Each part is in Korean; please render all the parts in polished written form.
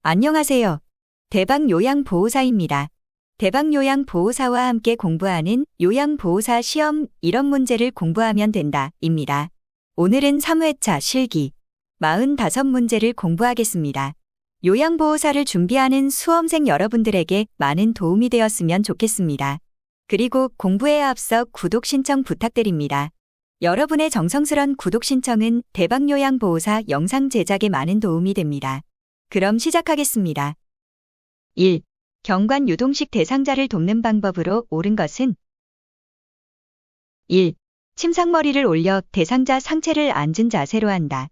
안녕하세요. 대박요양보호사입니다. 대박요양보호사와 함께 공부하는 요양보호사 시험 이런 문제를 공부하면 된다 입니다. 오늘은 3회차 실기 45문제를 공부하겠습니다. 요양보호사를 준비하는 수험생 여러분들에게 많은 도움이 되었으면 좋겠습니다. 그리고 공부에 앞서 구독 신청 부탁드립니다. 여러분의 정성스런 구독 신청은 대박요양보호사 영상 제작에 많은 도움이 됩니다. 그럼 시작하겠습니다. 1. 경관 유동식 대상자를 돕는 방법으로 옳은 것은 1. 침상머리를 올려 대상자 상체를 앉은 자세로 한다.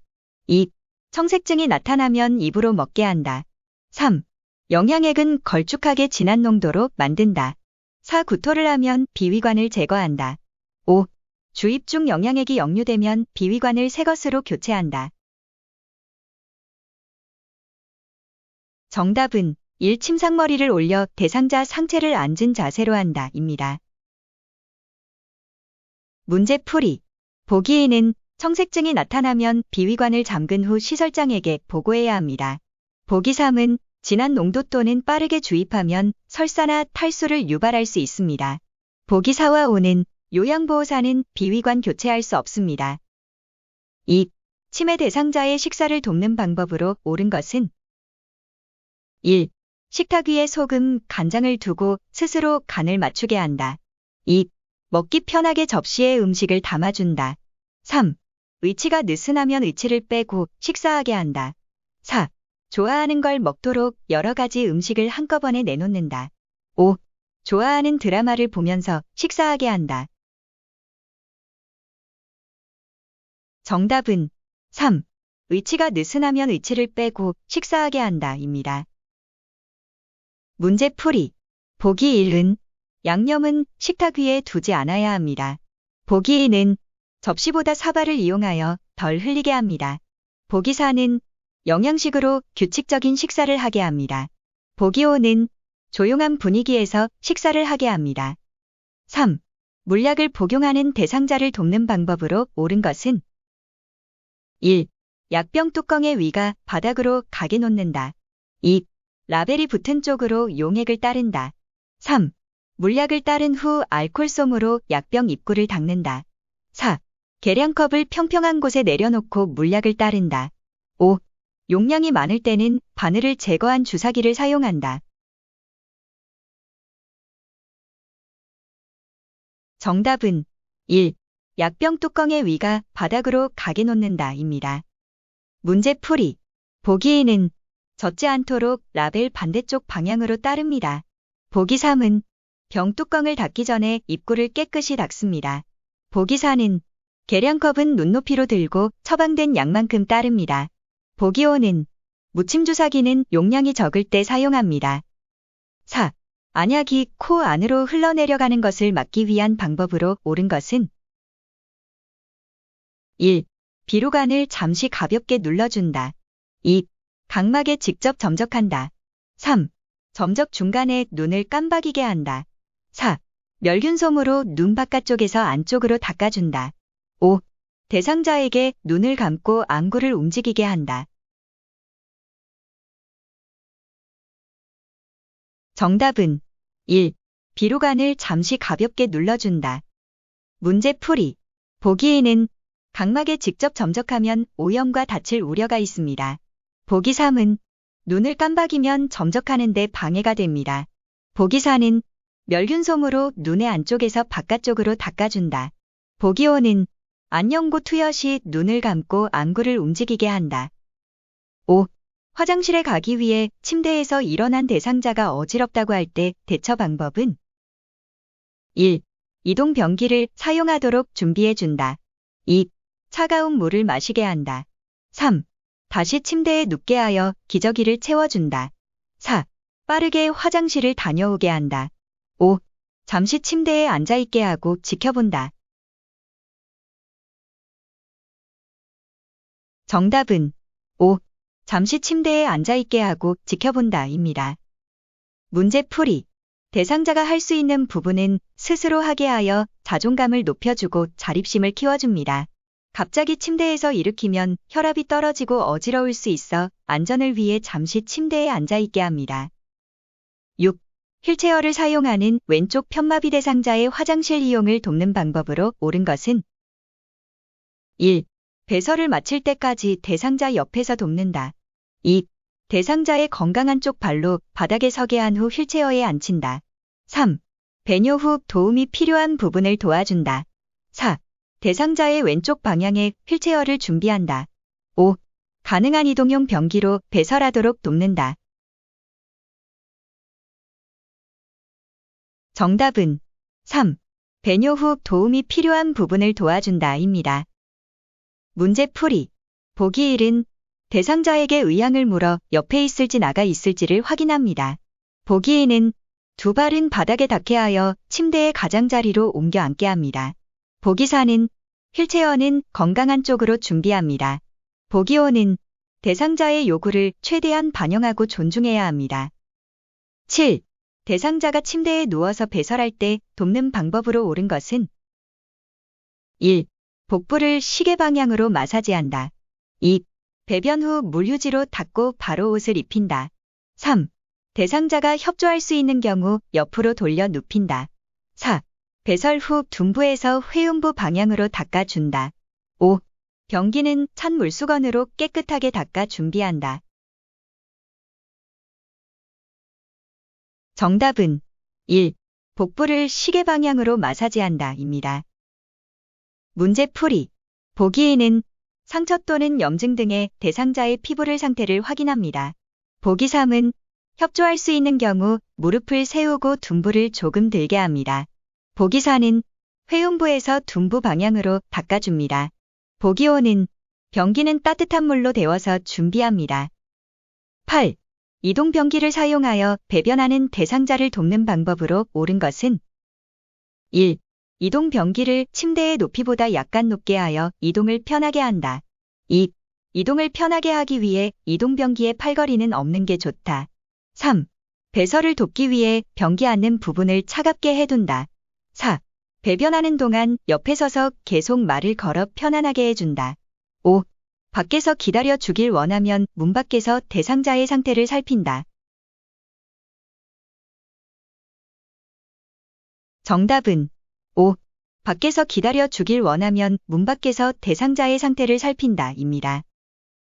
2. 청색증이 나타나면 입으로 먹게 한다. 3. 영양액은 걸쭉하게 진한 농도로 만든다. 4. 구토를 하면 비위관을 제거한다. 5. 주입 중 영양액이 역류되면 비위관을 새 것으로 교체한다. 정답은 1. 침상머리를 올려 대상자 상체를 앉은 자세로 한다 입니다. 문제풀이. 보기 2는 청색증이 나타나면 비위관을 잠근 후 시설장에게 보고해야 합니다. 보기 3은 진한 농도 또는 빠르게 주입하면 설사나 탈수를 유발할 수 있습니다. 보기 4와 5는 요양보호사는 비위관 교체할 수 없습니다. 2. 치매 대상자의 식사를 돕는 방법으로 옳은 것은 1. 식탁 위에 소금, 간장을 두고 스스로 간을 맞추게 한다. 2. 먹기 편하게 접시에 음식을 담아준다. 3. 의치가 느슨하면 의치를 빼고 식사하게 한다. 4. 좋아하는 걸 먹도록 여러 가지 음식을 한꺼번에 내놓는다. 5. 좋아하는 드라마를 보면서 식사하게 한다. 정답은 3. 의치가 느슨하면 의치를 빼고 식사하게 한다 입니다. 문제풀이. 보기 1은 양념은 식탁 위에 두지 않아야 합니다. 보기 2는 접시보다 사발을 이용하여 덜 흘리게 합니다. 보기 4는 영양식으로 규칙적인 식사를 하게 합니다. 보기 5는 조용한 분위기에서 식사를 하게 합니다. 3. 물약을 복용하는 대상자를 돕는 방법으로 옳은 것은 1. 약병 뚜껑의 위가 바닥으로 가게 놓는다. 2. 라벨이 붙은 쪽으로 용액을 따른다. 3. 물약을 따른 후 알콜솜으로 약병 입구를 닦는다. 4. 계량컵을 평평한 곳에 내려놓고 물약을 따른다. 5. 용량이 많을 때는 바늘을 제거한 주사기를 사용한다. 정답은 1. 약병 뚜껑의 위가 바닥으로 가게 놓는다 입니다. 문제풀이. 보기 2는 젖지 않도록 라벨 반대쪽 방향으로 따릅니다. 보기 3은 병 뚜껑을 닫기 전에 입구를 깨끗이 닦습니다. 보기 4는 계량컵은 눈높이로 들고 처방된 양만큼 따릅니다. 보기 5는 무침 주사기는 용량이 적을 때 사용합니다. 4. 안약이 코 안으로 흘러내려가는 것을 막기 위한 방법으로 옳은 것은 1. 비로간을 잠시 가볍게 눌러준다. 2. 각막에 직접 점적한다. 3. 점적 중간에 눈을 깜박이게 한다. 4. 멸균솜으로 눈 바깥쪽에서 안쪽으로 닦아준다. 5. 대상자에게 눈을 감고 안구를 움직이게 한다. 정답은 1. 비로간을 잠시 가볍게 눌러준다. 문제풀이. 보기 2는 각막에 직접 점적하면 오염과 다칠 우려가 있습니다. 보기 3은 눈을 깜박이면 점적하는데 방해가 됩니다. 보기 4는 멸균솜으로 눈의 안쪽에서 바깥쪽으로 닦아준다. 보기 5는 안연고 투여 시 눈을 감고 안구를 움직이게 한다. 5. 화장실에 가기 위해 침대에서 일어난 대상자가 어지럽다고 할 때 대처 방법은 1. 이동 변기를 사용하도록 준비해준다. 2. 차가운 물을 마시게 한다. 3. 다시 침대에 눕게 하여 기저귀를 채워준다. 4. 빠르게 화장실을 다녀오게 한다. 5. 잠시 침대에 앉아있게 하고 지켜본다. 정답은 5. 잠시 침대에 앉아있게 하고 지켜본다 입니다. 문제풀이. 대상자가 할 수 있는 부분은 스스로 하게 하여 자존감을 높여주고 자립심을 키워줍니다. 갑자기 침대에서 일으키면 혈압이 떨어지고 어지러울 수 있어 안전을 위해 잠시 침대에 앉아 있게 합니다. 6. 휠체어를 사용하는 왼쪽 편마비 대상자의 화장실 이용을 돕는 방법으로 옳은 것은 1. 배설을 마칠 때까지 대상자 옆에서 돕는다. 2. 대상자의 건강한 쪽 발로 바닥에 서게 한 후 휠체어에 앉힌다. 3. 배뇨 후 도움이 필요한 부분을 도와준다. 4. 대상자의 왼쪽 방향에 휠체어를 준비한다. 5. 가능한 이동용 변기로 배설하도록 돕는다. 정답은 3. 배뇨 후 도움이 필요한 부분을 도와준다 입니다. 문제풀이. 보기 1은 대상자에게 의향을 물어 옆에 있을지 나가 있을지를 확인합니다. 보기 2는 두 발은 바닥에 닿게 하여 침대의 가장자리로 옮겨 앉게 합니다. 보기 4는 휠체어는 건강한 쪽으로 준비합니다. 보기 5는 대상자의 요구를 최대한 반영하고 존중해야 합니다. 7. 대상자가 침대에 누워서 배설할 때 돕는 방법으로 옳은 것은 1. 복부를 시계 방향으로 마사지한다. 2. 배변 후 물휴지로 닦고 바로 옷을 입힌다. 3. 대상자가 협조할 수 있는 경우 옆으로 돌려 눕힌다. 4. 배설 후 둔부에서 회음부 방향으로 닦아준다. 5. 변기는 찬 물수건으로 깨끗하게 닦아 준비한다. 정답은 1. 복부를 시계 방향으로 마사지한다 입니다. 문제풀이. 보기 2는 상처 또는 염증 등의 대상자의 피부를 상태를 확인합니다. 보기 3은 협조할 수 있는 경우 무릎을 세우고 둔부를 조금 들게 합니다. 보기 4는 회음부에서 둔부 방향으로 닦아줍니다. 보기 5는 변기는 따뜻한 물로 데워서 준비합니다. 8. 이동 변기를 사용하여 배변하는 대상자를 돕는 방법으로 옳은 것은 1. 이동 변기를 침대의 높이보다 약간 높게 하여 이동을 편하게 한다. 2. 이동을 편하게 하기 위해 이동 변기의 팔걸이는 없는 게 좋다. 3. 배설을 돕기 위해 변기 앉는 부분을 차갑게 해둔다. 4. 배변하는 동안 옆에 서서 계속 말을 걸어 편안하게 해준다. 5. 밖에서 기다려 주길 원하면 문 밖에서 대상자의 상태를 살핀다. 정답은 5. 밖에서 기다려 주길 원하면 문 밖에서 대상자의 상태를 살핀다 입니다.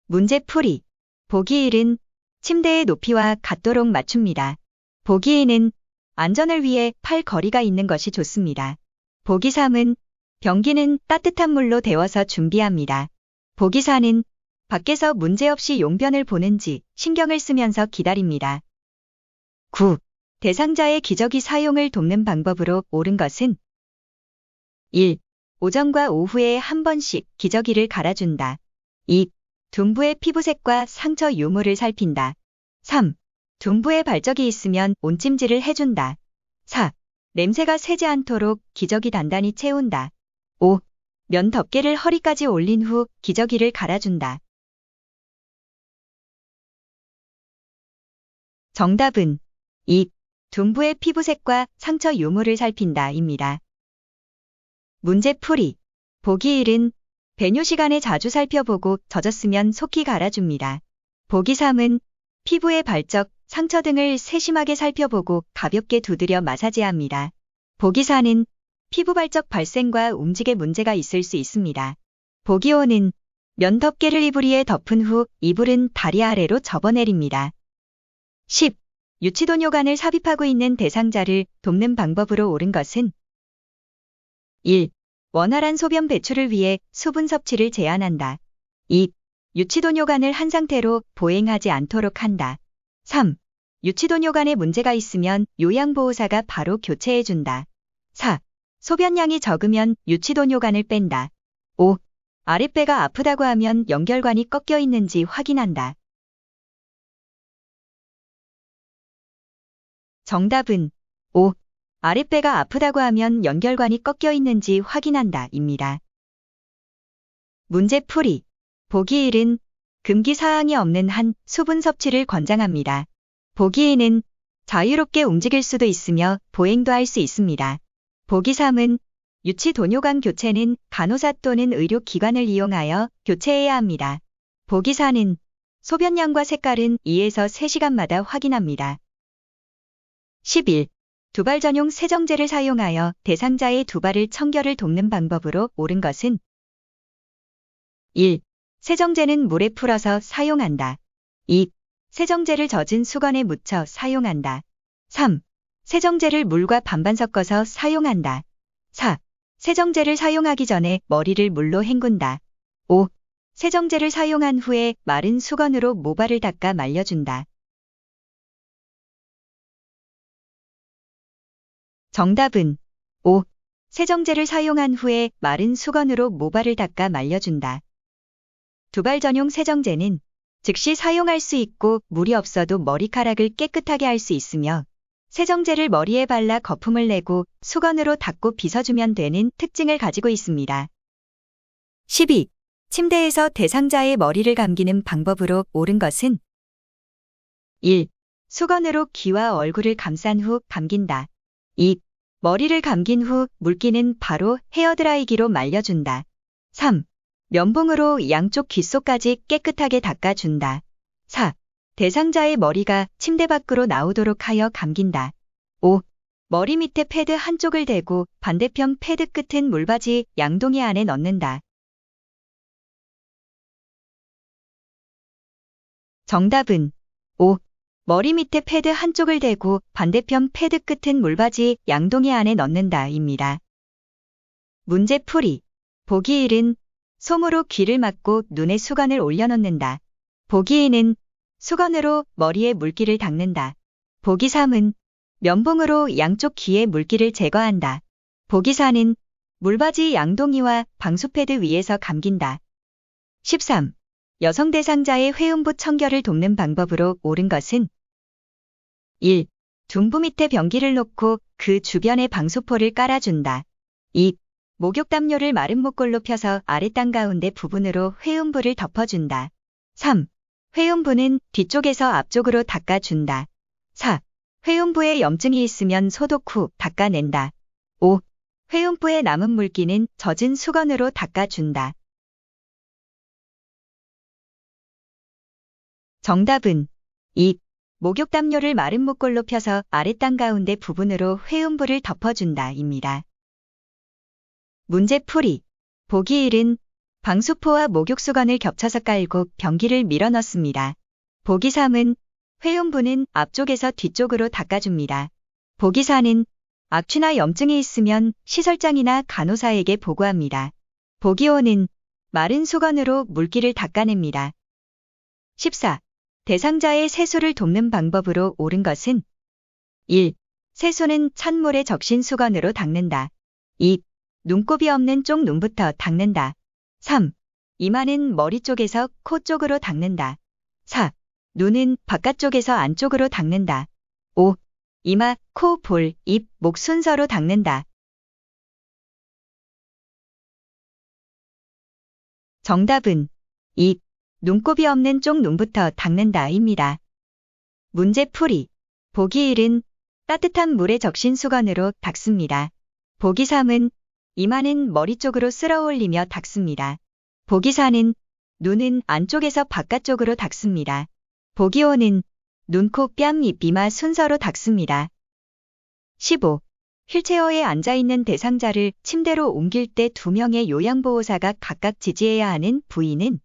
문제풀이. 보기 1은 침대의 높이와 같도록 맞춥니다. 보기 2는 안전을 위해 팔 거리가 있는 것이 좋습니다. 보기 3은 변기는 따뜻한 물로 데워서 준비합니다. 보기 4는 밖에서 문제없이 용변을 보는지 신경을 쓰면서 기다립니다. 9. 대상자의 기저귀 사용을 돕는 방법으로 옳은 것은 1. 오전과 오후에 한 번씩 기저귀를 갈아준다. 2. 둔부의 피부색과 상처 유무를 살핀다. 3. 둔부에 발적이 있으면 온찜질을 해준다. 4. 냄새가 새지 않도록 기저귀 단단히 채운다. 5. 면 덮개를 허리까지 올린 후 기저귀를 갈아준다. 정답은 2. 둔부의 피부색과 상처 유무를 살핀다 입니다. 문제풀이. 보기 1은 배뇨 시간에 자주 살펴보고 젖었으면 속히 갈아줍니다. 보기 3은 피부의 발적, 상처 등을 세심하게 살펴보고 가볍게 두드려 마사지합니다. 보기 4는 피부 발적 발생과 움직에 문제가 있을 수 있습니다. 보기 5는 면 덮개를 이불 위에 덮은 후 이불은 다리 아래로 접어내립니다. 10. 유치도뇨관을 삽입하고 있는 대상자를 돕는 방법으로 옳은 것은 1. 원활한 소변 배출을 위해 수분 섭취를 제한한다. 2. 유치도뇨관을 한 상태로 보행하지 않도록 한다. 3. 유치도뇨관에 문제가 있으면 요양보호사가 바로 교체해준다. 4. 소변량이 적으면 유치도뇨관을 뺀다. 5. 아랫배가 아프다고 하면 연결관이 꺾여 있는지 확인한다. 정답은 5. 아랫배가 아프다고 하면 연결관이 꺾여 있는지 확인한다 입니다. 문제풀이. 보기 1은 금기 사항이 없는 한 수분 섭취를 권장합니다. 보기 2는 자유롭게 움직일 수도 있으며 보행도 할 수 있습니다. 보기 3은 유치 도뇨관 교체는 간호사 또는 의료기관을 이용하여 교체해야 합니다. 보기 4는 소변량과 색깔은 2에서 3시간마다 확인합니다. 11. 두발 전용 세정제를 사용하여 대상자의 두발을 청결을 돕는 방법으로 옳은 것은 1. 세정제는 물에 풀어서 사용한다. 2. 세정제를 젖은 수건에 묻혀 사용한다. 3. 세정제를 물과 반반 섞어서 사용한다. 4. 세정제를 사용하기 전에 머리를 물로 헹군다. 5. 세정제를 사용한 후에 마른 수건으로 모발을 닦아 말려준다. 정답은 5. 세정제를 사용한 후에 마른 수건으로 모발을 닦아 말려준다. 두발 전용 세정제는 즉시 사용할 수 있고 물이 없어도 머리카락을 깨끗하게 할 수 있으며 세정제를 머리에 발라 거품을 내고 수건으로 닦고 빗어주면 되는 특징을 가지고 있습니다. 12. 침대에서 대상자의 머리를 감기는 방법으로 옳은 것은 1. 수건으로 귀와 얼굴을 감싼 후 감긴다. 2. 머리를 감긴 후 물기는 바로 헤어드라이기로 말려준다. 3. 면봉으로 양쪽 귓속까지 깨끗하게 닦아준다. 4. 대상자의 머리가 침대 밖으로 나오도록 하여 감긴다. 5. 머리 밑에 패드 한쪽을 대고 반대편 패드 끝은 물바지 양동이 안에 넣는다. 정답은 5. 머리 밑에 패드 한쪽을 대고 반대편 패드 끝은 물바지 양동이 안에 넣는다 입니다. 문제풀이. 보기 1은 솜으로 귀를 막고 눈에 수건을 올려놓는다. 보기 2는 수건으로 머리에 물기를 닦는다. 보기 3은 면봉으로 양쪽 귀의 물기를 제거한다. 보기 4는 물바지 양동이와 방수패드 위에서 감긴다. 13. 여성 대상자의 회음부 청결을 돕는 방법으로 옳은 것은 1. 둔부 밑에 변기를 놓고 그 주변에 방수포를 깔아준다. 2. 목욕담요를 마른 목골로 펴서 아랫땅 가운데 부분으로 회음부를 덮어준다. 3. 회음부는 뒤쪽에서 앞쪽으로 닦아준다. 4. 회음부에 염증이 있으면 소독 후 닦아낸다. 5. 회음부에 남은 물기는 젖은 수건으로 닦아준다. 정답은 2. 목욕담요를 마른 목골로 펴서 아랫땅 가운데 부분으로 회음부를 덮어준다입니다. 문제풀이. 보기 1은 방수포와 목욕수건을 겹쳐서 깔고 변기를 밀어 넣습니다. 보기 3은 회음부는 앞쪽에서 뒤쪽으로 닦아줍니다. 보기 4는 악취나 염증이 있으면 시설장이나 간호사에게 보고합니다. 보기 5는 마른 수건으로 물기를 닦아냅니다. 14. 대상자의 세수를 돕는 방법으로 옳은 것은 1. 세수는 찬물에 적신 수건으로 닦는다. 2. 눈곱이 없는 쪽 눈부터 닦는다. 3. 이마는 머리 쪽에서 코 쪽으로 닦는다. 4. 눈은 바깥쪽에서 안쪽으로 닦는다. 5. 이마, 코, 볼, 입, 목 순서로 닦는다. 정답은 2. 눈곱이 없는 쪽 눈부터 닦는다입니다. 문제풀이. 보기 1은 따뜻한 물에 적신 수건으로 닦습니다. 보기 3은 이마는 머리 쪽으로 쓸어 올리며 닦습니다. 보기 4는 눈은 안쪽에서 바깥쪽으로 닦습니다. 보기 5는 눈, 코, 뺨, 입, 이마 순서로 닦습니다. 15. 휠체어에 앉아있는 대상자를 침대로 옮길 때 2명의 요양보호사가 각각 지지해야 하는 부위는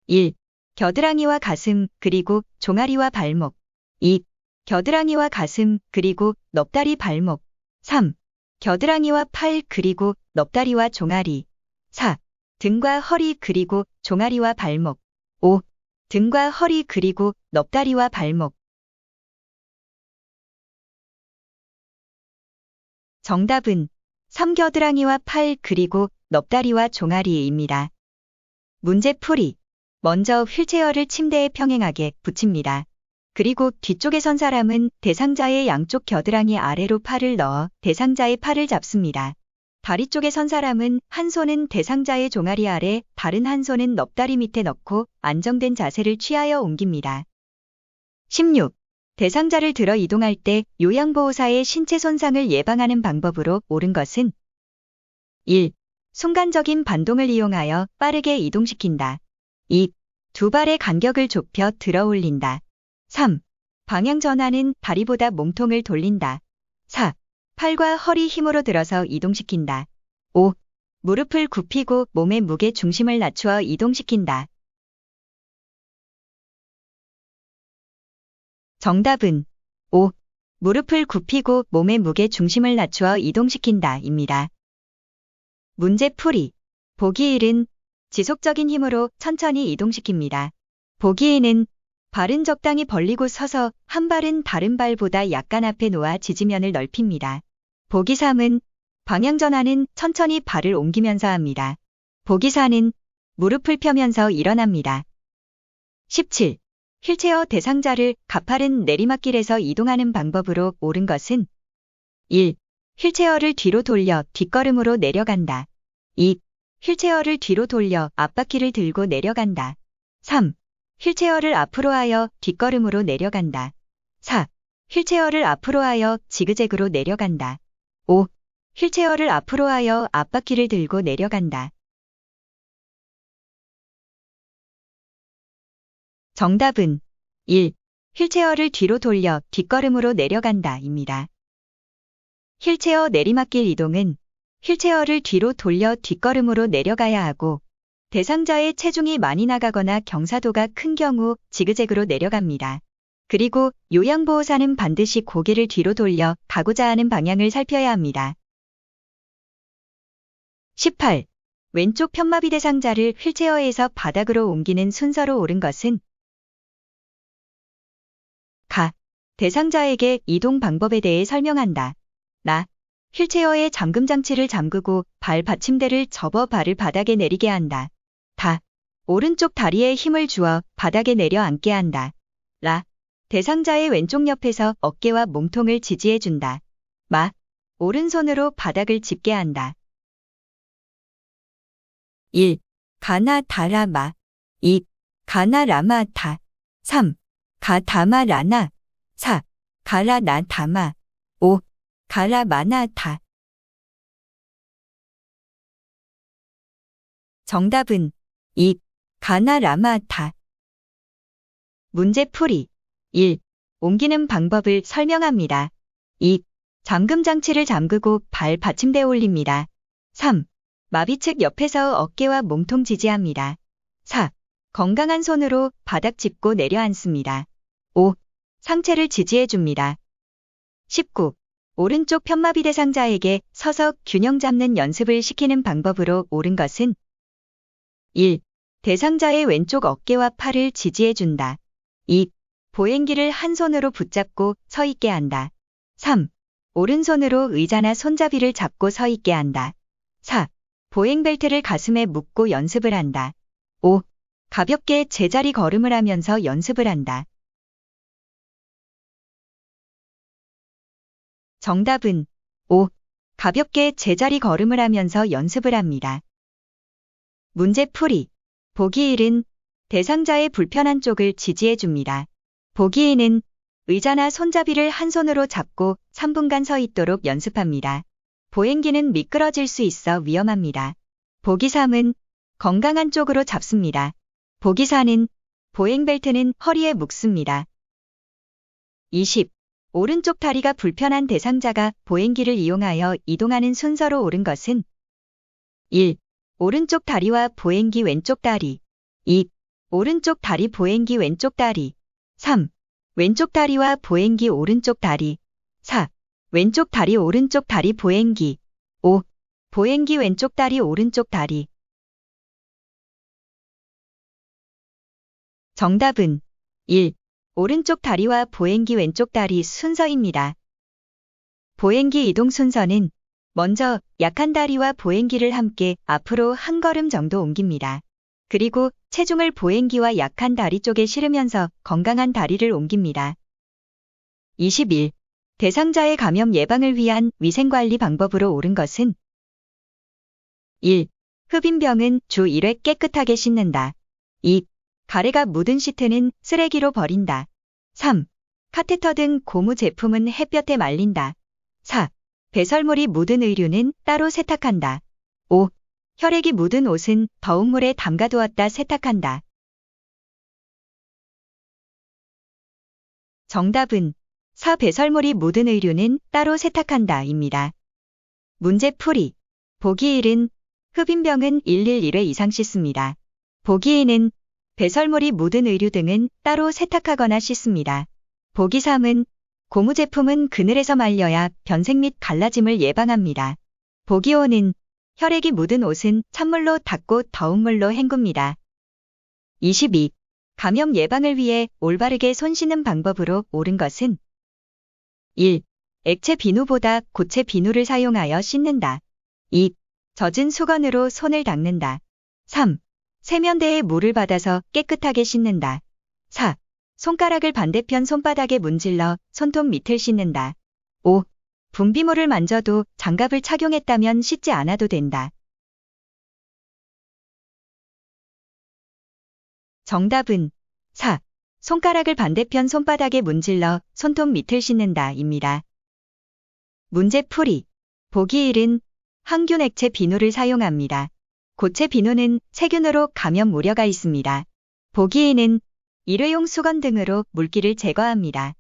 1. 겨드랑이와 가슴 그리고 종아리와 발목. 2. 겨드랑이와 가슴 그리고 넙다리 발목. 3. 겨드랑이와 팔 그리고 넙다리와 종아리. 4. 등과 허리 그리고 종아리와 발목. 5. 등과 허리 그리고 넙다리와 발목. 정답은 3. 겨드랑이와 팔 그리고 넙다리와 종아리입니다. 문제풀이. 먼저 휠체어를 침대에 평행하게 붙입니다. 그리고 뒤쪽에 선 사람은 대상자의 양쪽 겨드랑이 아래로 팔을 넣어 대상자의 팔을 잡습니다. 다리 쪽에 선 사람은 한 손은 대상자의 종아리 아래, 다른 한 손은 넙다리 밑에 넣고 안정된 자세를 취하여 옮깁니다. 16. 대상자를 들어 이동할 때 요양보호사의 신체 손상을 예방하는 방법으로 옳은 것은 1. 순간적인 반동을 이용하여 빠르게 이동시킨다. 2. 두 발의 간격을 좁혀 들어 올린다. 3. 방향 전환은 다리보다 몸통을 돌린다. 4. 팔과 허리 힘으로 들어서 이동시킨다. 5. 무릎을 굽히고 몸의 무게 중심을 낮추어 이동시킨다. 정답은 5. 무릎을 굽히고 몸의 무게 중심을 낮추어 이동시킨다 입니다. 문제풀이. 보기 1은 지속적인 힘으로 천천히 이동시킵니다. 보기 2는 발은 적당히 벌리고 서서 한 발은 다른 발보다 약간 앞에 놓아 지지면을 넓힙니다. 보기 3은 방향 전환은 천천히 발을 옮기면서 합니다. 보기 4는 무릎을 펴면서 일어납니다. 17. 휠체어 대상자를 가파른 내리막길에서 이동하는 방법으로 옳은 것은 1. 휠체어를 뒤로 돌려 뒷걸음으로 내려간다. 2. 휠체어를 뒤로 돌려 앞바퀴를 들고 내려간다. 3. 휠체어를 앞으로 하여 뒷걸음으로 내려간다. 4. 휠체어를 앞으로 하여 지그재그로 내려간다. 5. 휠체어를 앞으로 하여 앞바퀴를 들고 내려간다. 정답은 1. 휠체어를 뒤로 돌려 뒷걸음으로 내려간다 입니다. 휠체어 내리막길 이동은 휠체어를 뒤로 돌려 뒷걸음으로 내려가야 하고 대상자의 체중이 많이 나가거나 경사도가 큰 경우 지그재그로 내려갑니다. 그리고 요양보호사는 반드시 고개를 뒤로 돌려 가고자 하는 방향을 살펴야 합니다. 18. 왼쪽 편마비 대상자를 휠체어에서 바닥으로 옮기는 순서로 옳은 것은 가. 대상자에게 이동 방법에 대해 설명한다. 나. 휠체어의 잠금 장치를 잠그고 발 받침대를 접어 발을 바닥에 내리게 한다. 다. 오른쪽 다리에 힘을 주어 바닥에 내려앉게 한다. 라. 대상자의 왼쪽 옆에서 어깨와 몸통을 지지해준다. 마. 오른손으로 바닥을 짚게 한다. 1. 가나 다라 마. 2. 가나 라마 다. 3. 가 다마 라나. 4. 가라 나 다마. 5. 가라 마나 다. 정답은 2. 가나 라마 다. 문제풀이. 1. 옮기는 방법을 설명합니다. 2. 잠금 장치를 잠그고 발 받침대에 올립니다. 3. 마비측 옆에서 어깨와 몸통 지지합니다. 4. 건강한 손으로 바닥 짚고 내려앉습니다. 5. 상체를 지지해줍니다. 19. 오른쪽 편마비 대상자에게 서서 균형 잡는 연습을 시키는 방법으로 옳은 것은 1. 대상자의 왼쪽 어깨와 팔을 지지해준다. 2. 보행기를 한 손으로 붙잡고 서 있게 한다. 3. 오른손으로 의자나 손잡이를 잡고 서 있게 한다. 4. 보행벨트를 가슴에 묶고 연습을 한다. 5. 가볍게 제자리 걸음을 하면서 연습을 한다. 정답은 5. 가볍게 제자리 걸음을 하면서 연습을 합니다. 문제풀이. 보기 1은 대상자의 불편한 쪽을 지지해줍니다. 보기 2는 의자나 손잡이를 한 손으로 잡고 3분간 서 있도록 연습합니다. 보행기는 미끄러질 수 있어 위험합니다. 보기 3은 건강한 쪽으로 잡습니다. 보기 4는 보행벨트는 허리에 묶습니다. 20. 오른쪽 다리가 불편한 대상자가 보행기를 이용하여 이동하는 순서로 옳은 것은 1. 오른쪽 다리와 보행기 왼쪽 다리. 2. 오른쪽 다리 보행기 왼쪽 다리. 3. 왼쪽 다리와 보행기 오른쪽 다리. 4. 왼쪽 다리 오른쪽 다리 보행기. 5. 보행기 왼쪽 다리 오른쪽 다리. 정답은 1. 오른쪽 다리와 보행기 왼쪽 다리 순서입니다. 보행기 이동 순서는 먼저 약한 다리와 보행기를 함께 앞으로 한 걸음 정도 옮깁니다. 그리고 체중을 보행기와 약한 다리 쪽에 실으면서 건강한 다리를 옮깁니다. 21. 대상자의 감염 예방을 위한 위생관리 방법으로 옳은 것은 1. 흡인병은 주 1회 깨끗하게 씻는다. 2. 가래가 묻은 시트는 쓰레기로 버린다. 3. 카테터 등 고무 제품은 햇볕에 말린다. 4. 배설물이 묻은 의류는 따로 세탁한다. 5. 혈액이 묻은 옷은 더운 물에 담가두었다 세탁한다. 정답은 4. 배설물이 묻은 의류는 따로 세탁한다 입니다. 문제풀이. 보기 1은 흡인병은 1회 이상 씻습니다. 보기 2는 배설물이 묻은 의류 등은 따로 세탁하거나 씻습니다. 보기 3은 고무 제품은 그늘에서 말려야 변색 및 갈라짐을 예방합니다. 보기 5는 혈액이 묻은 옷은 찬물로 닦고 더운 물로 헹굽니다. 22. 감염 예방을 위해 올바르게 손 씻는 방법으로 옳은 것은 1. 액체 비누보다 고체 비누를 사용하여 씻는다. 2. 젖은 수건으로 손을 닦는다. 3. 세면대에 물을 받아서 깨끗하게 씻는다. 4. 손가락을 반대편 손바닥에 문질러 손톱 밑을 씻는다. 5. 분비물을 만져도 장갑을 착용했다면 씻지 않아도 된다. 정답은 4. 손가락을 반대편 손바닥에 문질러 손톱 밑을 씻는다 입니다. 문제풀이. 보기 1은 항균 액체 비누를 사용합니다. 고체 비누는 세균으로 감염 우려가 있습니다. 보기 2는 일회용 수건 등으로 물기를 제거합니다.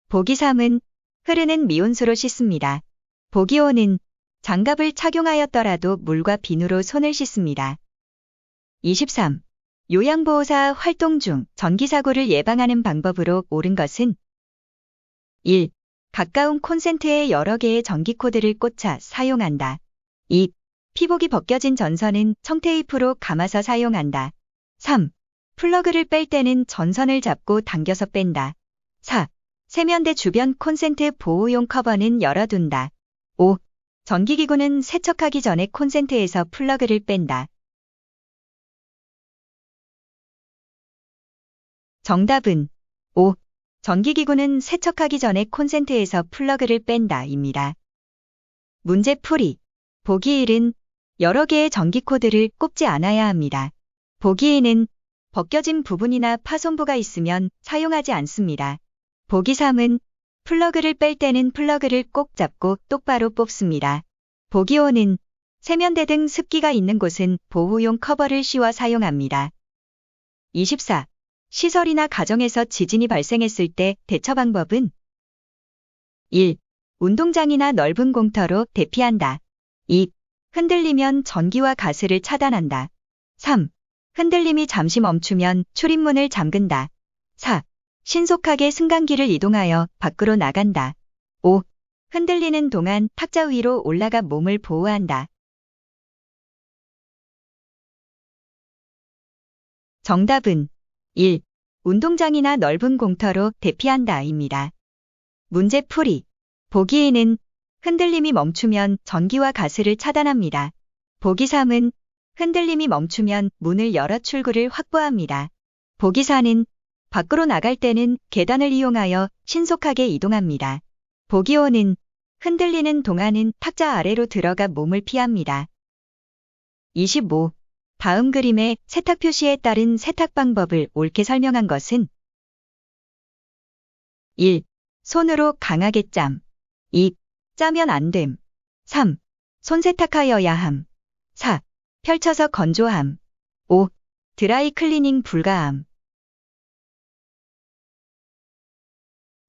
보기 3은 흐르는 미온수로 씻습니다. 보기 5는 장갑을 착용하였더라도 물과 비누로 손을 씻습니다. 23. 요양보호사 활동 중 전기사고를 예방하는 방법으로 옳은 것은 1. 가까운 콘센트에 여러 개의 전기코드를 꽂아 사용한다. 2. 피복이 벗겨진 전선은 청테이프로 감아서 사용한다. 3. 플러그를 뺄 때는 전선을 잡고 당겨서 뺀다. 4. 세면대 주변 콘센트 보호용 커버는 열어둔다. 5. 전기기구는 세척하기 전에 콘센트에서 플러그를 뺀다. 정답은 5. 전기기구는 세척하기 전에 콘센트에서 플러그를 뺀다 입니다. 문제풀이. 보기 1은 여러 개의 전기코드를 꼽지 않아야 합니다. 보기 2는 벗겨진 부분이나 파손부가 있으면 사용하지 않습니다. 보기 3은 플러그를 뺄 때는 플러그를 꼭 잡고 똑바로 뽑습니다. 보기 5는 세면대 등 습기가 있는 곳은 보호용 커버를 씌워 사용합니다. 24. 시설이나 가정에서 지진이 발생했을 때 대처 방법은 1. 운동장이나 넓은 공터로 대피한다. 2. 흔들리면 전기와 가스를 차단한다. 3. 흔들림이 잠시 멈추면 출입문을 잠근다. 4. 신속하게 승강기를 이동하여 밖으로 나간다. 5. 흔들리는 동안 탁자 위로 올라가 몸을 보호한다. 정답은 1. 운동장이나 넓은 공터로 대피한다 입니다. 문제풀이. 보기 2는 흔들림이 멈추면 전기와 가스를 차단합니다. 보기 3은 흔들림이 멈추면 문을 열어 출구를 확보합니다. 보기 4는 밖으로 나갈 때는 계단을 이용하여 신속하게 이동합니다. 보기 5는 흔들리는 동안은 탁자 아래로 들어가 몸을 피합니다. 25. 다음 그림의 세탁 표시에 따른 세탁 방법을 옳게 설명한 것은 1. 손으로 강하게 짬. 2. 짜면 안 됨. 3. 손 세탁하여야 함. 4. 펼쳐서 건조함. 5. 드라이 클리닝 불가함.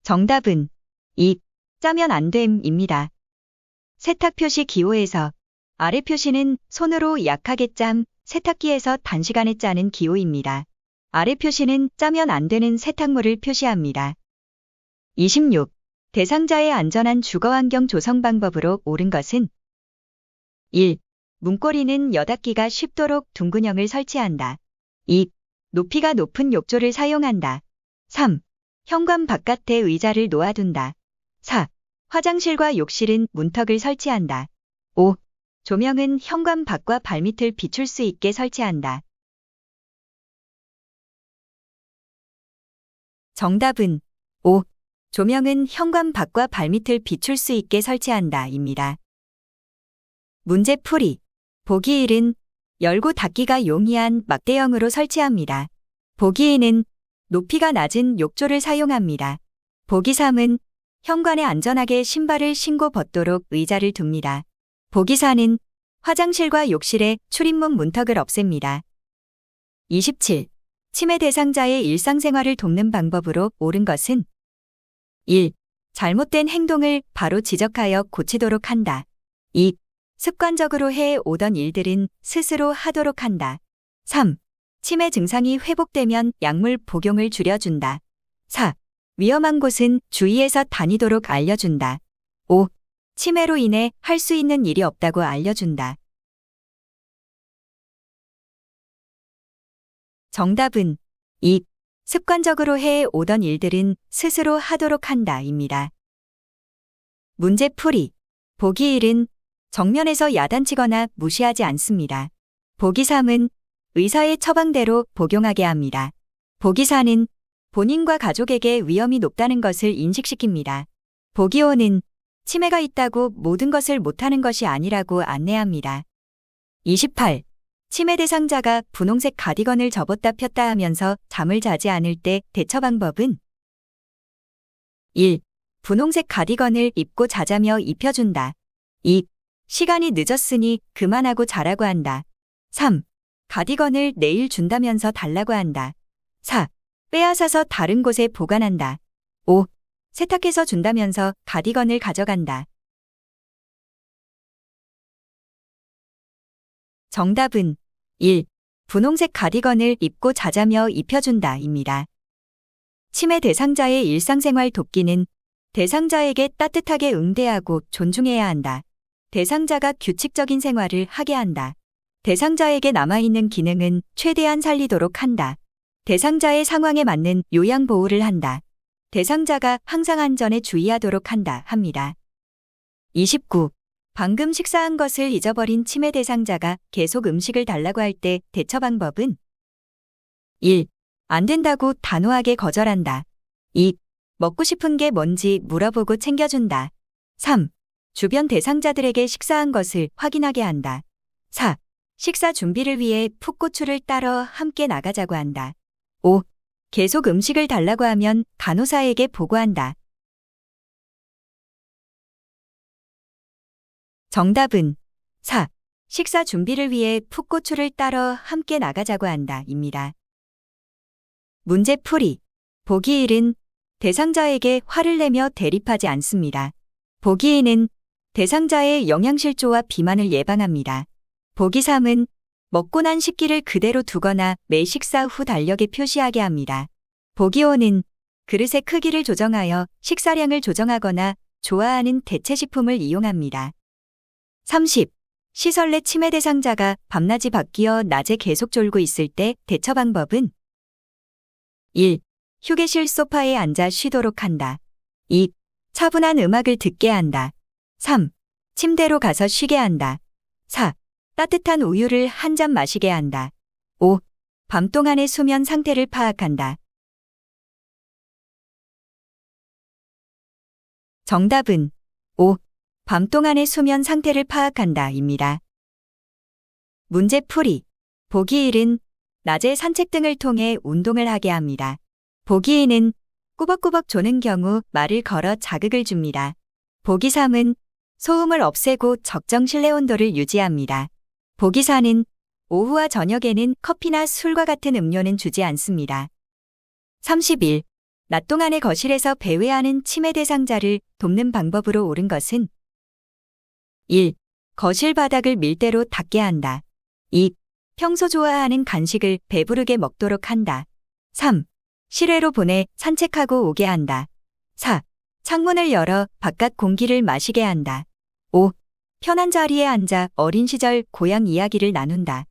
정답은 2. 짜면 안 됨입니다. 세탁 표시 기호에서 아래 표시는 손으로 약하게 짬, 세탁기에서 단시간에 짜는 기호입니다. 아래 표시는 짜면 안 되는 세탁물을 표시합니다. 26. 대상자의 안전한 주거환경 조성 방법으로 옳은 것은 1. 문고리는 여닫기가 쉽도록 둥근형을 설치한다. 2. 높이가 높은 욕조를 사용한다. 3. 현관 바깥에 의자를 놓아둔다. 4. 화장실과 욕실은 문턱을 설치한다. 5. 조명은 현관 밖과 발밑을 비출 수 있게 설치한다. 정답은 5. 조명은 현관 밖과 발밑을 비출 수 있게 설치한다 입니다. 문제풀이. 보기 1은 열고 닫기가 용이한 막대형으로 설치합니다. 보기 2는 높이가 낮은 욕조를 사용합니다. 보기 3은 현관에 안전하게 신발을 신고 벗도록 의자를 둡니다. 보기 4는 화장실과 욕실에 출입문 문턱을 없앱니다. 27. 치매 대상자의 일상생활을 돕는 방법으로 옳은 것은 1. 잘못된 행동을 바로 지적하여 고치도록 한다. 2. 습관적으로 해 오던 일들은 스스로 하도록 한다. 3. 치매 증상이 회복되면 약물 복용을 줄여준다. 4. 위험한 곳은 주의해서 다니도록 알려준다. 5. 치매로 인해 할 수 있는 일이 없다고 알려준다. 정답은 2. 습관적으로 해 오던 일들은 스스로 하도록 한다 입니다. 문제풀이. 보기 1은 정면에서 야단치거나 무시하지 않습니다. 보기 3은 의사의 처방대로 복용하게 합니다. 보기 4는 본인과 가족에게 위험이 높다는 것을 인식시킵니다. 보기 5는 치매가 있다고 모든 것을 못하는 것이 아니라고 안내합니다. 28. 치매 대상자가 분홍색 가디건을 접었다 폈다 하면서 잠을 자지 않을 때 대처 방법은 1. 분홍색 가디건을 입고 자자며 입혀준다. 2. 시간이 늦었으니 그만하고 자라고 한다. 3. 가디건을 내일 준다면서 달라고 한다. 4. 빼앗아서 다른 곳에 보관한다. 5. 세탁해서 준다면서 가디건을 가져간다. 정답은 1. 분홍색 가디건을 입고 자자며 입혀준다입니다. 치매 대상자의 일상생활 돕기는 대상자에게 따뜻하게 응대하고 존중해야 한다. 대상자가 규칙적인 생활을 하게 한다. 대상자에게 남아있는 기능은 최대한 살리도록 한다. 대상자의 상황에 맞는 요양 보호를 한다. 대상자가 항상 안전에 주의하도록 한다 합니다. 29. 방금 식사한 것을 잊어버린 치매 대상자가 계속 음식을 달라고 할 때 대처 방법은 1. 안 된다고 단호하게 거절한다. 2. 먹고 싶은 게 뭔지 물어보고 챙겨준다. 3. 주변 대상자들에게 식사한 것을 확인하게 한다. 4. 식사 준비를 위해 풋고추를 따러 함께 나가자고 한다. 5. 계속 음식을 달라고 하면 간호사에게 보고한다. 정답은 4. 식사 준비를 위해 풋고추를 따러 함께 나가자고 한다입니다. 문제풀이. 보기 1은 대상자에게 화를 내며 대립하지 않습니다. 보기 2는 대상자의 영양실조와 비만을 예방합니다. 보기 3은 먹고 난 식기를 그대로 두거나 매 식사 후 달력에 표시하게 합니다. 보기 5는 그릇의 크기를 조정하여 식사량을 조정하거나 좋아하는 대체식품을 이용합니다. 30. 시설 내 치매 대상자가 밤낮이 바뀌어 낮에 계속 졸고 있을 때 대처 방법은 1. 휴게실 소파에 앉아 쉬도록 한다. 2. 차분한 음악을 듣게 한다. 3. 침대로 가서 쉬게 한다. 4. 따뜻한 우유를 한 잔 마시게 한다. 5. 밤 동안의 수면 상태를 파악한다. 정답은 5. 밤 동안의 수면 상태를 파악한다입니다. 문제풀이. 보기 1은 낮에 산책 등을 통해 운동을 하게 합니다. 보기 2는 꾸벅꾸벅 조는 경우 말을 걸어 자극을 줍니다. 보기 3은 소음을 없애고 적정 실내 온도를 유지합니다. 보기 4는 오후와 저녁에는 커피나 술과 같은 음료는 주지 않습니다. 31. 낮 동안의 거실에서 배회하는 치매 대상자를 돕는 방법으로 옳은 것은 1. 거실 바닥을 밀대로 닦게 한다. 2. 평소 좋아하는 간식을 배부르게 먹도록 한다. 3. 실외로 보내 산책하고 오게 한다. 4. 창문을 열어 바깥 공기를 마시게 한다. 5. 편한 자리에 앉아 어린 시절 고향 이야기를 나눈다.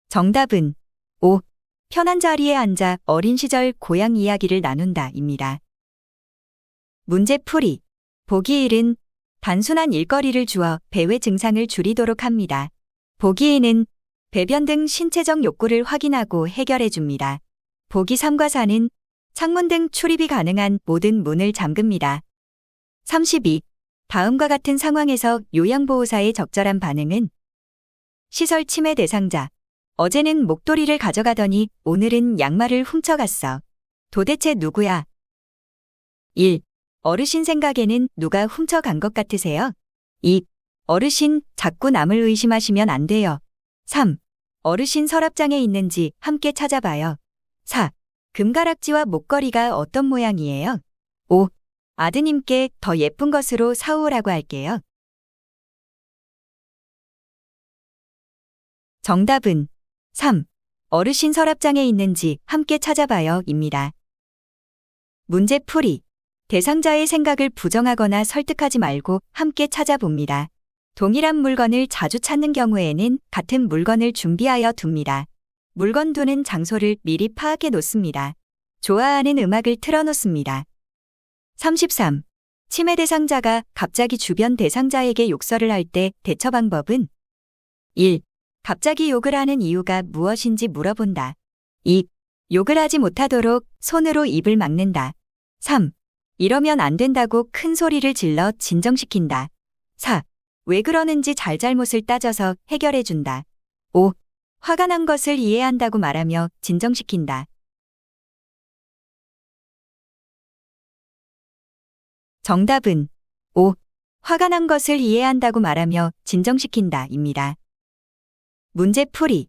정답은 5. 편한 자리에 앉아 어린 시절 고향 이야기를 나눈다입니다. 문제풀이. 보기 1은 단순한 일거리를 주어 배회 증상을 줄이도록 합니다. 보기 2는 배변 등 신체적 욕구를 확인하고 해결해 줍니다. 보기 3과 4는 창문 등 출입이 가능한 모든 문을 잠급니다. 32. 다음과 같은 상황에서 요양보호사의 적절한 반응은 시설 치매 대상자, 어제는 목도리를 가져가더니 오늘은 양말을 훔쳐갔어. 도대체 누구야? 1. 어르신 생각에는 누가 훔쳐간 것 같으세요? 2. 어르신, 자꾸 남을 의심하시면 안 돼요. 3. 어르신 서랍장에 있는지 함께 찾아봐요. 4. 금가락지와 목걸이가 어떤 모양이에요? 5. 아드님께 더 예쁜 것으로 사오라고 할게요. 정답은 3. 어르신 서랍장에 있는지 함께 찾아봐요 입니다. 문제 풀이. 대상자의 생각을 부정하거나 설득하지 말고 함께 찾아봅니다. 동일한 물건을 자주 찾는 경우에는 같은 물건을 준비하여 둡니다. 물건 두는 장소를 미리 파악해 놓습니다. 좋아하는 음악을 틀어놓습니다. 33. 침해 대상자가 갑자기 주변 대상자에게 욕설을 할 때 대처 방법은 1. 갑자기 욕을 하는 이유가 무엇인지 물어본다. 2. 욕을 하지 못하도록 손으로 입을 막는다. 3. 이러면 안 된다고 큰 소리를 질러 진정시킨다. 4. 왜 그러는지 잘잘못을 따져서 해결해준다. 5. 화가 난 것을 이해한다고 말하며 진정시킨다. 정답은 5. 화가 난 것을 이해한다고 말하며 진정시킨다 입니다. 문제 풀이.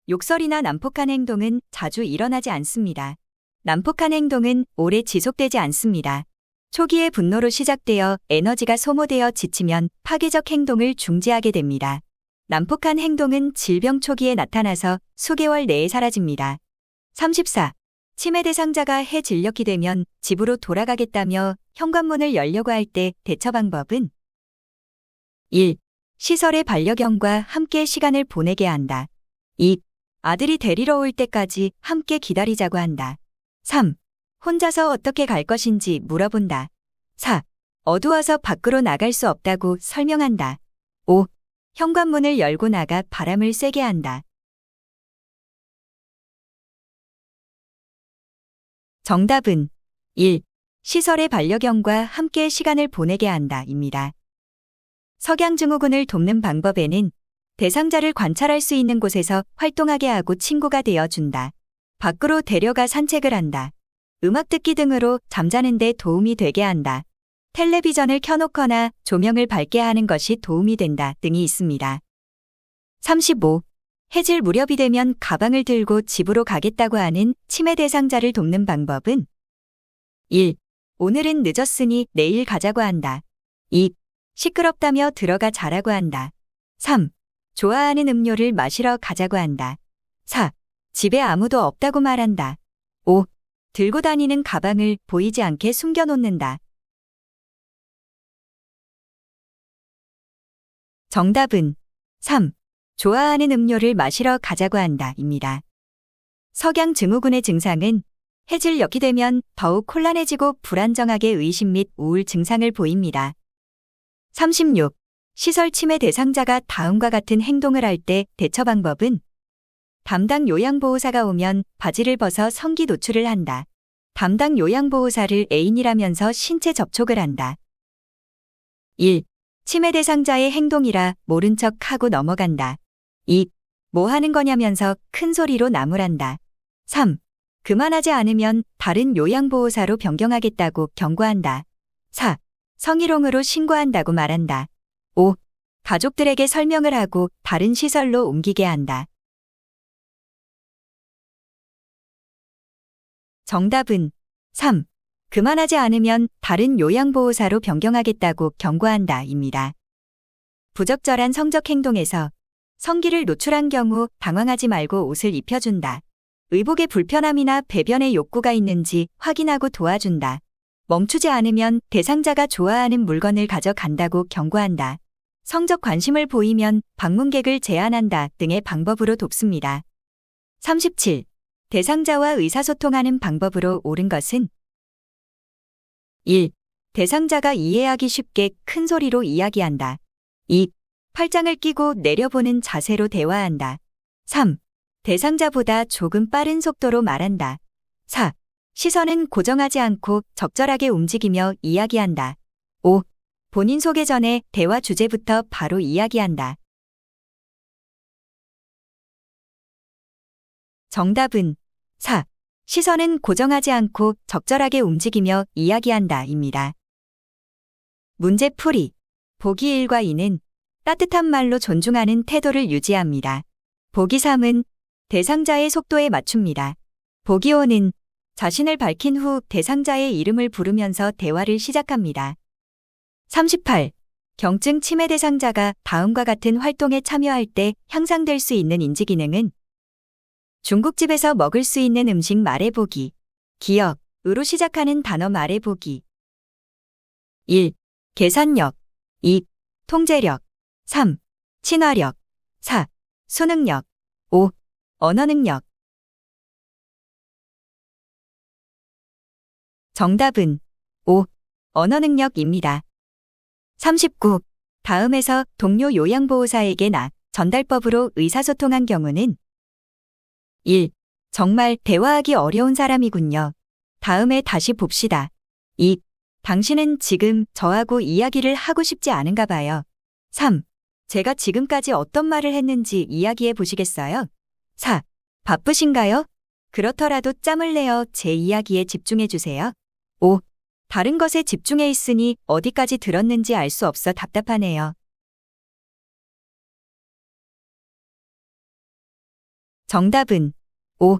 욕설이나 난폭한 행동은 자주 일어나지 않습니다. 난폭한 행동은 오래 지속되지 않습니다. 초기에 분노로 시작되어 에너지가 소모되어 지치면 파괴적 행동을 중지하게 됩니다. 난폭한 행동은 질병 초기에 나타나서 수개월 내에 사라집니다. 34. 침해 대상자가 해질녘이 되면 집으로 돌아가겠다며 현관문을 열려고 할 때 대처 방법은 1. 시설의 반려견과 함께 시간을 보내게 한다. 2. 아들이 데리러 올 때까지 함께 기다리자고 한다. 3. 혼자서 어떻게 갈 것인지 물어본다. 4. 어두워서 밖으로 나갈 수 없다고 설명한다. 5. 현관문을 열고 나가 바람을 쐬게 한다. 정답은 1. 시설의 반려견과 함께 시간을 보내게 한다 입니다. 석양증후군을 돕는 방법에는 대상자를 관찰할 수 있는 곳에서 활동하게 하고 친구가 되어준다. 밖으로 데려가 산책을 한다. 음악 듣기 등으로 잠자는 데 도움이 되게 한다. 텔레비전을 켜놓거나 조명을 밝게 하는 것이 도움이 된다 등이 있습니다. 35. 해질 무렵이 되면 가방을 들고 집으로 가겠다고 하는 침해 대상자를 돕는 방법은 1. 오늘은 늦었으니 내일 가자고 한다. 2. 시끄럽다며 들어가 자라고 한다. 3. 좋아하는 음료를 마시러 가자고 한다. 4. 집에 아무도 없다고 말한다. 5. 들고 다니는 가방을 보이지 않게 숨겨놓는다. 정답은 3. 좋아하는 음료를 마시러 가자고 한다 입니다. 석양증후군의 증상은 해질녘이 되면 더욱 혼란해지고 불안정하게 의심 및 우울 증상을 보입니다. 36. 시설 침해 대상자가 다음과 같은 행동을 할 때 대처 방법은 담당 요양보호사가 오면 바지를 벗어 성기 노출을 한다. 담당 요양보호사를 애인이라면서 신체 접촉을 한다. 1. 침해 대상자의 행동이라 모른 척하고 넘어간다. 2. 뭐 하는 거냐면서 큰 소리로 나무란다. 3. 그만하지 않으면 다른 요양보호사로 변경하겠다고 경고한다. 4. 성희롱으로 신고한다고 말한다. 5. 가족들에게 설명을 하고 다른 시설로 옮기게 한다. 정답은 3. 그만하지 않으면 다른 요양보호사로 변경하겠다고 경고한다 입니다. 부적절한 성적 행동에서 성기를 노출한 경우 당황하지 말고 옷을 입혀준다. 의복에 불편함이나 배변에 욕구가 있는지 확인하고 도와준다. 멈추지 않으면 대상자가 좋아하는 물건을 가져간다고 경고한다. 성적 관심을 보이면 방문객을 제한한다 등의 방법으로 돕습니다. 37. 대상자와 의사소통하는 방법으로 옳은 것은 1. 대상자가 이해하기 쉽게 큰 소리로 이야기한다. 2. 팔짱을 끼고 내려보는 자세로 대화한다. 3. 대상자보다 조금 빠른 속도로 말한다. 4. 시선은 고정하지 않고 적절하게 움직이며 이야기한다. 5. 본인 소개 전에 대화 주제부터 바로 이야기한다. 정답은 4. 시선은 고정하지 않고 적절하게 움직이며 이야기한다 입니다. 문제풀이. 보기 1과 2는 따뜻한 말로 존중하는 태도를 유지합니다. 보기 3은 대상자의 속도에 맞춥니다. 보기 5는 자신을 밝힌 후 대상자의 이름을 부르면서 대화를 시작합니다. 38. 경증 치매 대상자가 다음과 같은 활동에 참여할 때 향상될 수 있는 인지기능은 중국집에서 먹을 수 있는 음식 말해보기. 기억으로 시작하는 단어 말해보기. 1. 계산력. 2. 통제력. 3. 친화력. 4. 수능력. 5. 언어능력. 정답은 5. 언어능력입니다. 39. 다음에서 동료 요양보호사에게 전달법으로 의사소통한 경우는 1. 정말 대화하기 어려운 사람이군요. 다음에 다시 봅시다. 2. 당신은 지금 저하고 이야기를 하고 싶지 않은가 봐요. 3. 제가 지금까지 어떤 말을 했는지 이야기해 보시겠어요? 4. 바쁘신가요? 그렇더라도 짬을 내어 제 이야기에 집중해 주세요. 5. 다른 것에 집중해 있으니 어디까지 들었는지 알 수 없어 답답하네요. 정답은 5.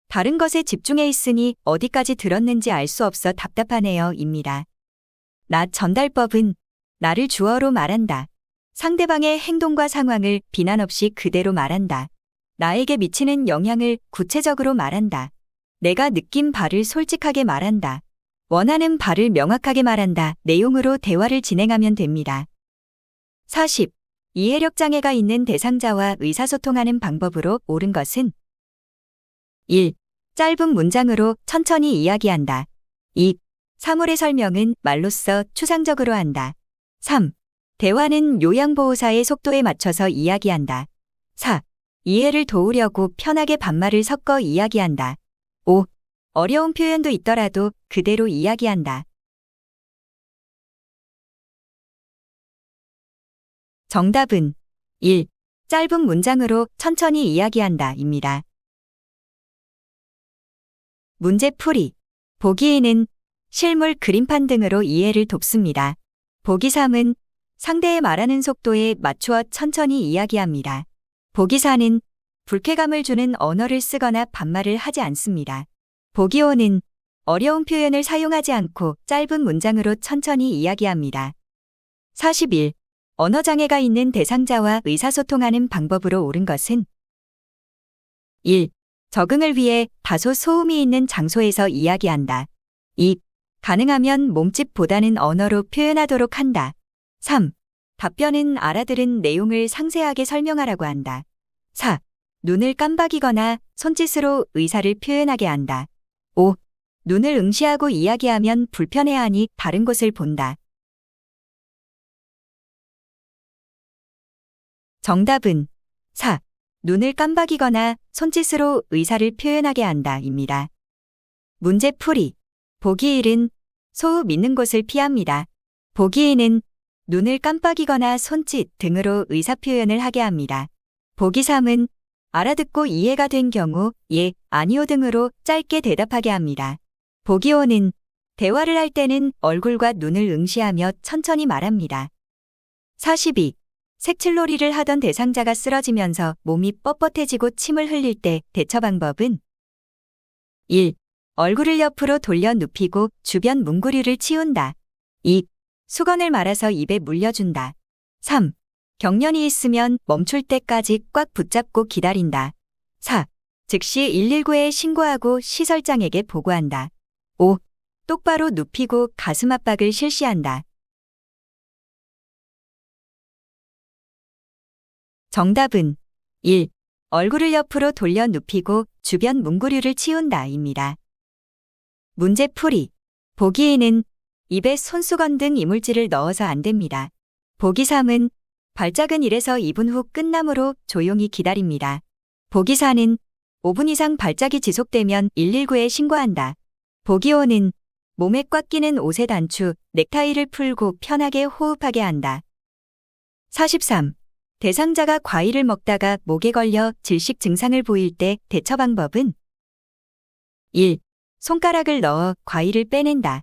다른 것에 집중해 있으니 어디까지 들었는지 알 수 없어 답답하네요 입니다. 전달법은 나를 주어로 말한다. 상대방의 행동과 상황을 비난 없이 그대로 말한다. 나에게 미치는 영향을 구체적으로 말한다. 내가 느낀 바를 솔직하게 말한다. 원하는 바를 명확하게 말한다. 내용으로 대화를 진행하면 됩니다. 40. 이해력 장애가 있는 대상자와 의사소통하는 방법으로 옳은 것은 1. 짧은 문장으로 천천히 이야기한다. 2. 사물의 설명은 말로써 추상적으로 한다. 3. 대화는 요양보호사의 속도에 맞춰서 이야기한다. 4. 이해를 도우려고 편하게 반말을 섞어 이야기한다. 5. 어려운 표현도 있더라도 그대로 이야기한다. 정답은 1. 짧은 문장으로 천천히 이야기한다 입니다. 문제풀이. 보기 2는 실물 그림판 등으로 이해를 돕습니다. 보기 3은 상대의 말하는 속도에 맞추어 천천히 이야기합니다. 보기 4는 불쾌감을 주는 언어를 쓰거나 반말을 하지 않습니다. 보기 5는 어려운 표현을 사용하지 않고 짧은 문장으로 천천히 이야기합니다. 41. 언어장애가 있는 대상자와 의사소통하는 방법으로 옳은 것은 1. 적응을 위해 다소 소음이 있는 장소에서 이야기한다. 2. 가능하면 몸짓보다는 언어로 표현하도록 한다. 3. 답변은 알아들은 내용을 상세하게 설명하라고 한다. 4. 눈을 깜박이거나 손짓으로 의사를 표현하게 한다. 5. 눈을 응시하고 이야기하면 불편해하니 다른 곳을 본다. 정답은 4. 눈을 깜박이거나 손짓으로 의사를 표현하게 한다 입니다. 문제풀이. 보기 1은 소음 있는 곳을 피합니다. 보기 2는 눈을 깜빡이거나 손짓 등으로 의사표현을 하게 합니다. 보기 3은 알아듣고 이해가 된 경우 예, 아니요 등으로 짧게 대답하게 합니다. 보기 5는 대화를 할 때는 얼굴과 눈을 응시하며 천천히 말합니다. 42. 색칠놀이를 하던 대상자가 쓰러지면서 몸이 뻣뻣해지고 침을 흘릴 때 대처 방법은 1. 얼굴을 옆으로 돌려 눕히고 주변 뭉구리를 치운다. 2. 수건을 말아서 입에 물려준다. 3. 경련이 있으면 멈출 때까지 꽉 붙잡고 기다린다. 4. 즉시 119에 신고하고 시설장에게 보고한다. 5. 똑바로 눕히고 가슴 압박을 실시한다. 정답은 1. 얼굴을 옆으로 돌려 눕히고 주변 뭉구류를 치운다 입니다. 문제풀이. 보기 2는 입에 손수건 등 이물질을 넣어서 안 됩니다. 보기 3은 발작은 1에서 2분 후 끝나므로 조용히 기다립니다. 보기 4는 5분 이상 발작이 지속되면 119에 신고한다. 보기 5는 몸에 꽉 끼는 옷의 단추, 넥타이를 풀고 편하게 호흡하게 한다. 43. 대상자가 과일을 먹다가 목에 걸려 질식 증상을 보일 때 대처 방법은 1. 손가락을 넣어 과일을 빼낸다.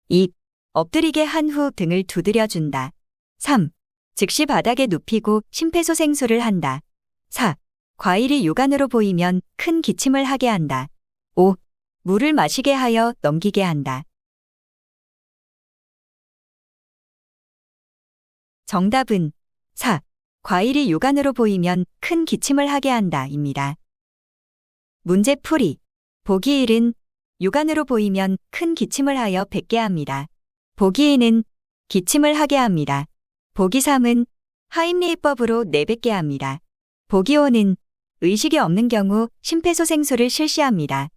2. 엎드리게 한 후 등을 두드려준다. 3. 즉시 바닥에 눕히고 심폐소생술을 한다. 4. 과일이 육안으로 보이면 큰 기침을 하게 한다. 5. 물을 마시게 하여 넘기게 한다. 정답은 4. 과일이 육안으로 보이면 큰 기침을 하게 한다 입니다. 문제 풀이. 보기 1은 육안으로 보이면 큰 기침을 하여 뱉게 합니다. 보기 2는 기침을 하게 합니다. 보기 3은 하임리히법으로 내뱉게 합니다. 보기 5는 의식이 없는 경우 심폐소생술을 실시합니다.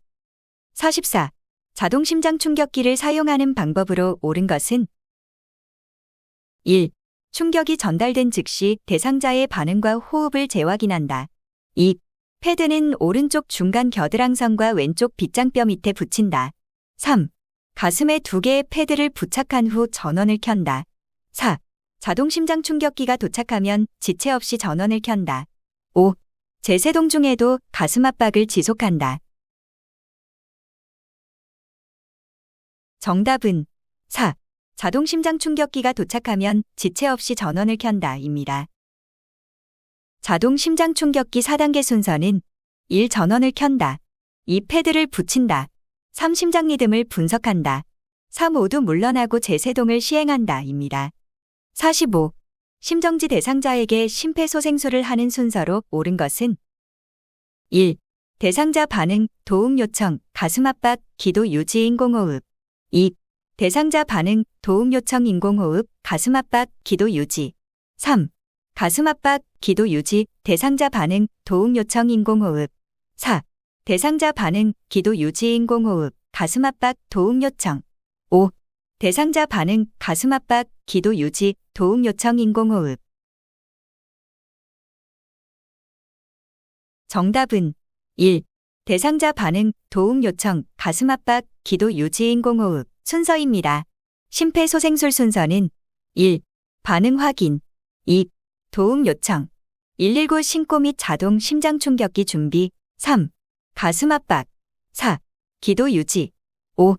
44. 자동심장 충격기를 사용하는 방법으로 옳은 것은 1. 충격이 전달된 즉시 대상자의 반응과 호흡을 재확인한다. 2. 패드는 오른쪽 중간 겨드랑선과 왼쪽 빗장뼈 밑에 붙인다. 3. 가슴에 2개의 패드를 부착한 후 전원을 켠다. 4. 자동심장 충격기가 도착하면 지체 없이 전원을 켠다. 5. 제세동 중에도 가슴 압박을 지속한다. 정답은 4. 자동심장 충격기가 도착하면 지체 없이 전원을 켠다입니다. 자동심장 충격기 4단계 순서는 1. 전원을 켠다. 2. 패드를 붙인다. 3. 심장 리듬을 분석한다. 4. 모두 물러나고 제세동을 시행한다입니다. 45. 심정지 대상자에게 심폐소생술을 하는 순서로 옳은 것은 1. 대상자 반응, 도움 요청, 가슴 압박, 기도 유지 인공호흡. 2. 대상자 반응, 도움 요청 인공호흡, 가슴 압박, 기도 유지. 3. 가슴 압박, 기도 유지, 대상자 반응, 도움 요청 인공호흡. 4. 대상자 반응, 기도 유지 인공호흡, 가슴 압박, 도움 요청. 5. 대상자 반응, 가슴 압박, 기도 유지, 도움 요청 인공호흡. 정답은 1. 대상자 반응, 도움 요청, 가슴 압박, 기도 유지 인공호흡 순서입니다. 심폐소생술 순서는 1. 반응 확인. 2. 도움 요청. 119 신고 및 자동 심장 충격기 준비. 3. 가슴 압박. 4. 기도 유지. 5.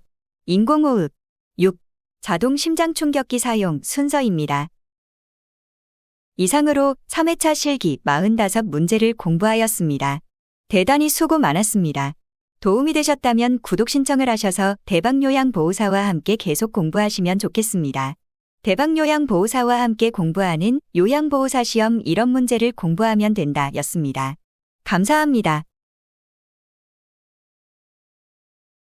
인공호흡. 6. 자동 심장 충격기 사용 순서입니다. 이상으로 3회차 실기 45문제를 공부하였습니다. 대단히 수고 많았습니다. 도움이 되셨다면 구독 신청을 하셔서 대박요양보호사와 함께 계속 공부하시면 좋겠습니다. 대박요양보호사와 함께 공부하는 요양보호사 시험 이런 문제를 공부하면 된다 였습니다. 감사합니다.